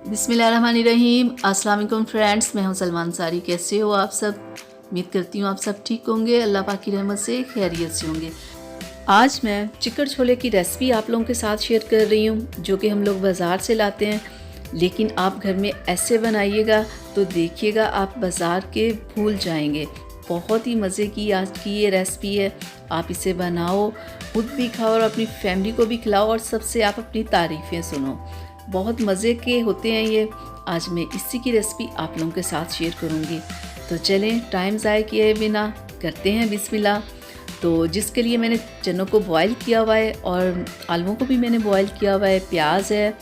बिस्मिल्लाहिर्रहमानिर्रहीम। अस्सलाम वालेकुम फ्रेंड्स, मैं हूं सलमान सारी। कैसे हो आप सब? उम्मीद करती हूँ आप सब ठीक होंगे, अल्लाह पाक की रहमत से खैरियत से होंगे। आज मैं चिकन छोले की रेसिपी आप लोगों के साथ शेयर कर रही हूँ, जो कि हम लोग बाज़ार से लाते हैं, लेकिन आप घर में ऐसे बनाइएगा तो देखिएगा आप बाज़ार के भूल जाएंगे। बहुत ही मज़े की आज की ये रेसिपी है। आप इसे बनाओ, खुद भी खाओ और अपनी फैमिली को भी खिलाओ और सबसे आप अपनी तारीफ़ें सुनो। बहुत मज़े के होते हैं ये। आज मैं इसी की रेसिपी आप लोगों के साथ शेयर करूँगी। तो चलें, टाइम ज़ाया किए बिना करते हैं बिस्मिल्लाह। तो जिसके लिए मैंने चनों को बॉईल किया हुआ है और आलूओं को भी मैंने बॉईल किया हुआ है। प्याज है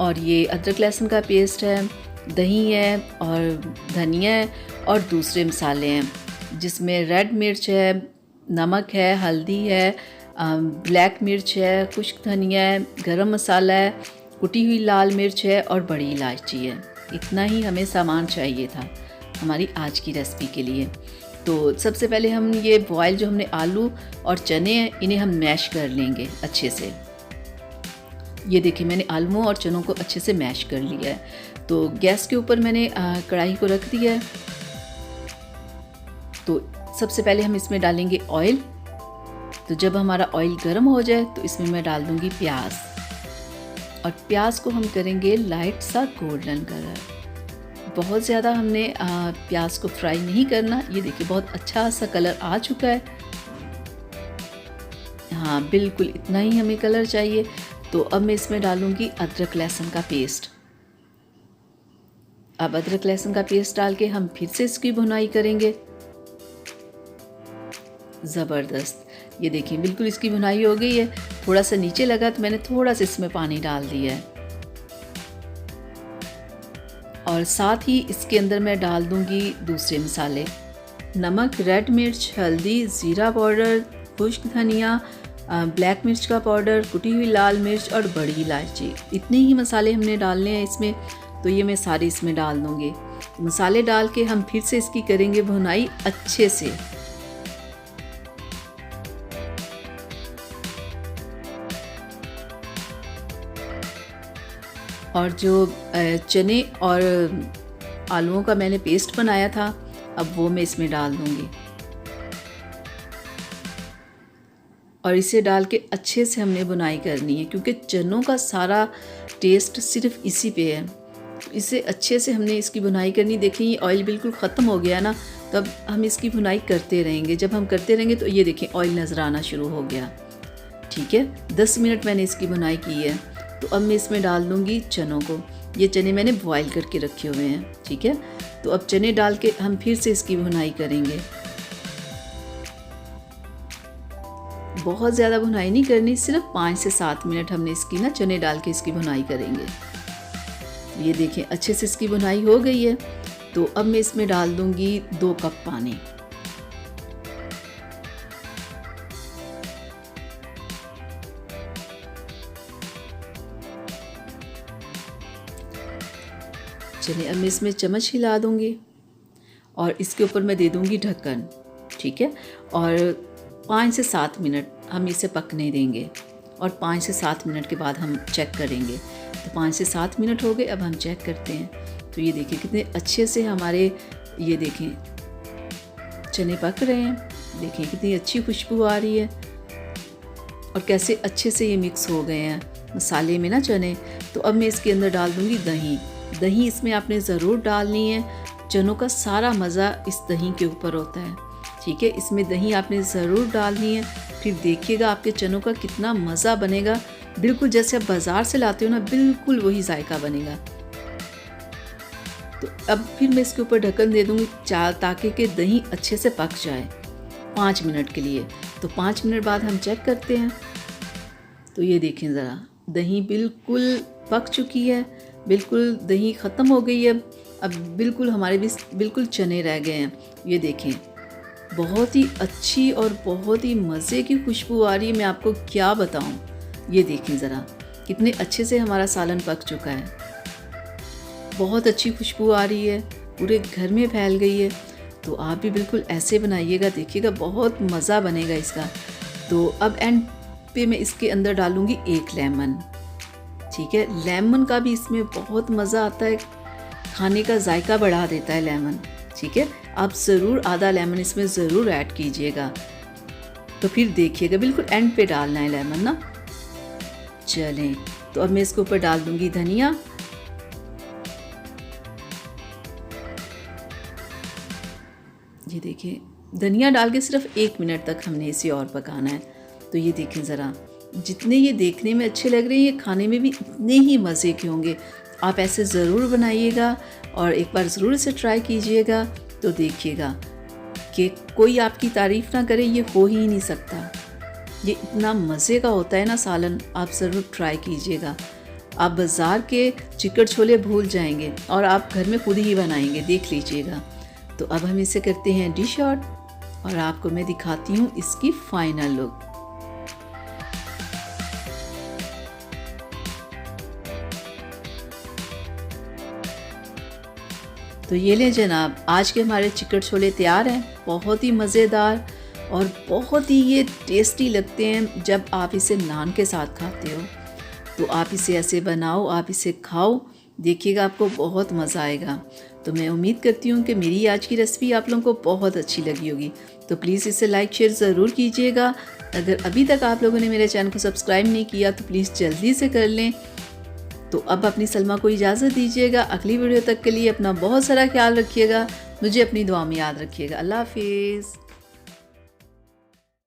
और ये अदरक लहसुन का पेस्ट है, दही है और धनिया है और दूसरे मसाले हैं, जिसमें रेड मिर्च है, नमक है, हल्दी है, ब्लैक मिर्च है, खुश्क धनिया है, गरम मसाला है, कुटी हुई लाल मिर्च है और बड़ी इलायची है। इतना ही हमें सामान चाहिए था हमारी आज की रेसिपी के लिए। तो सबसे पहले हम ये बॉयल जो हमने आलू और चने हैं, इन्हें हम मैश कर लेंगे अच्छे से। ये देखिए, मैंने आलूओं और चनों को अच्छे से मैश कर लिया है। तो गैस के ऊपर मैंने कढ़ाई को रख दिया है। तो सबसे पहले हम इसमें डालेंगे ऑयल। तो जब हमारा ऑयल गर्म हो जाए तो इसमें मैं डाल दूंगी प्याज, और प्याज को हम करेंगे लाइट सा गोल्डन कलर। बहुत ज़्यादा हमने प्याज को फ्राई नहीं करना। ये देखिए, बहुत अच्छा सा कलर आ चुका है। हाँ, बिल्कुल इतना ही हमें कलर चाहिए। तो अब मैं इसमें डालूंगी अदरक लहसुन का पेस्ट। अब अदरक लहसुन का पेस्ट डाल के हम फिर से इसकी भुनाई करेंगे। ज़बरदस्त, ये देखिए बिल्कुल इसकी भुनाई हो गई है। थोड़ा सा नीचे लगा तो मैंने थोड़ा सा इसमें पानी डाल दिया है, और साथ ही इसके अंदर मैं डाल दूंगी दूसरे मसाले, नमक, रेड मिर्च, हल्दी, ज़ीरा पाउडर, खुश्क धनिया, ब्लैक मिर्च का पाउडर, कुटी हुई लाल मिर्च और बड़ी इलायची। इतने ही मसाले हमने डालने हैं इसमें। तो ये मैं सारे इसमें डाल दूंगी। मसाले डाल के हम फिर से इसकी करेंगे भुनाई अच्छे से। और जो चने और आलूओं का मैंने पेस्ट बनाया था, अब वो मैं इसमें डाल दूंगी, और इसे डाल के अच्छे से हमने बुनाई करनी है, क्योंकि चनों का सारा टेस्ट सिर्फ इसी पे है। इसे अच्छे से हमने इसकी बुनाई करनी। देखिए, ये ऑयल बिल्कुल ख़त्म हो गया ना, तब हम इसकी बुनाई करते रहेंगे। जब हम करते रहेंगे तो ये देखिए ऑयल नज़र आना शुरू हो गया। ठीक है, 10 मिनट मैंने इसकी बुनाई की है। तो अब मैं इसमें डाल दूंगी चनों को। ये चने मैंने बॉईल करके रखे हुए हैं। ठीक है, तो अब चने डाल के हम फिर से इसकी भुनाई करेंगे। बहुत ज़्यादा भुनाई नहीं करनी, सिर्फ 5 से 7 मिनट हमने इसकी ना चने डाल के इसकी भुनाई करेंगे। ये देखिए अच्छे से इसकी भुनाई हो गई है। तो अब मैं इसमें डाल दूंगी 2 कप पानी। चलिए, अब मैं इसमें चम्मच हिला दूंगी और इसके ऊपर मैं दे दूंगी ढक्कन। ठीक है, और 5 से 7 मिनट हम इसे पकने देंगे, और 5 से 7 मिनट के बाद हम चेक करेंगे। तो 5 से 7 मिनट हो गए, अब हम चेक करते हैं। तो ये देखिए कितने अच्छे से हमारे, ये देखें, चने पक रहे हैं। देखिए कितनी अच्छी खुशबू आ रही है, और कैसे अच्छे से ये मिक्स हो गए हैं मसाले में ना चने। तो अब मैं इसके अंदर डाल दूंगी दही। दही इसमें आपने ज़रूर डालनी है। चनों का सारा मज़ा इस दही के ऊपर होता है। ठीक है, इसमें दही आपने ज़रूर डालनी है। फिर देखिएगा आपके चनों का कितना मज़ा बनेगा। बिल्कुल जैसे आप बाज़ार से लाते हो ना, बिल्कुल वही जायका बनेगा। तो अब फिर मैं इसके ऊपर ढक्कन दे दूँगी ताकि कि दही अच्छे से पक जाए 5 मिनट के लिए। तो 5 मिनट बाद हम चेक करते हैं। तो ये देखें ज़रा, दही बिल्कुल पक चुकी है, बिल्कुल दही ख़त्म हो गई है। अब बिल्कुल हमारे भी बिल्कुल चने रह गए हैं। ये देखें, बहुत ही अच्छी और बहुत ही मज़े की खुशबू आ रही है। मैं आपको क्या बताऊं। ये देखें ज़रा, कितने अच्छे से हमारा सालन पक चुका है। बहुत अच्छी खुशबू आ रही है, पूरे घर में फैल गई है। तो आप भी बिल्कुल ऐसे बनाइएगा, देखिएगा बहुत मज़ा बनेगा इसका। तो अब एंड पे मैं इसके अंदर डालूँगी 1 लेमन। ठीक है। लेमन का भी इसमें बहुत मज़ा आता है, खाने का जायका बढ़ा देता है लेमन, ठीक है। आप ज़रूर आधा लेमन इसमें ज़रूर ऐड कीजिएगा। तो फिर देखिएगा, बिल्कुल एंड पे डालना है लेमन ना। चलें, तो अब मैं इसके ऊपर डाल दूंगी धनिया। ये देखिए, धनिया डाल के सिर्फ 1 मिनट तक हमने इसे और पकाना है। तो ये देखें ज़रा, जितने ये देखने में अच्छे लग रहे हैं, ये खाने में भी इतने ही मज़े के होंगे। आप ऐसे ज़रूर बनाइएगा और एक बार ज़रूर इसे ट्राई कीजिएगा। तो देखिएगा कि कोई आपकी तारीफ़ ना करे, ये हो ही नहीं सकता। ये इतना मज़े का होता है ना सालन, आप ज़रूर ट्राई कीजिएगा। आप बाज़ार के चिकन छोले भूल जाएंगे और आप घर में खुद ही बनाएंगे, देख लीजिएगा। तो अब हम इसे करते हैं डिश आउट और आपको मैं दिखाती हूँ इसकी फाइनल लुक। तो ये लें जनाब, आज के हमारे चिकन छोले तैयार हैं। बहुत ही मज़ेदार और बहुत ही ये टेस्टी लगते हैं जब आप इसे नान के साथ खाते हो। तो आप इसे ऐसे बनाओ, आप इसे खाओ, देखिएगा आपको बहुत मज़ा आएगा। तो मैं उम्मीद करती हूँ कि मेरी आज की रेसिपी आप लोगों को बहुत अच्छी लगी होगी। तो प्लीज़ इसे लाइक शेयर ज़रूर कीजिएगा। अगर अभी तक आप लोगों ने मेरे चैनल को सब्सक्राइब नहीं किया तो प्लीज़ जल्दी से कर लें। तो अब अपनी सलमा को इजाज़त दीजिएगा। अगली वीडियो तक के लिए अपना बहुत सारा ख्याल रखिएगा। मुझे अपनी दुआ में याद रखिएगा। अल्लाह हाफिज़।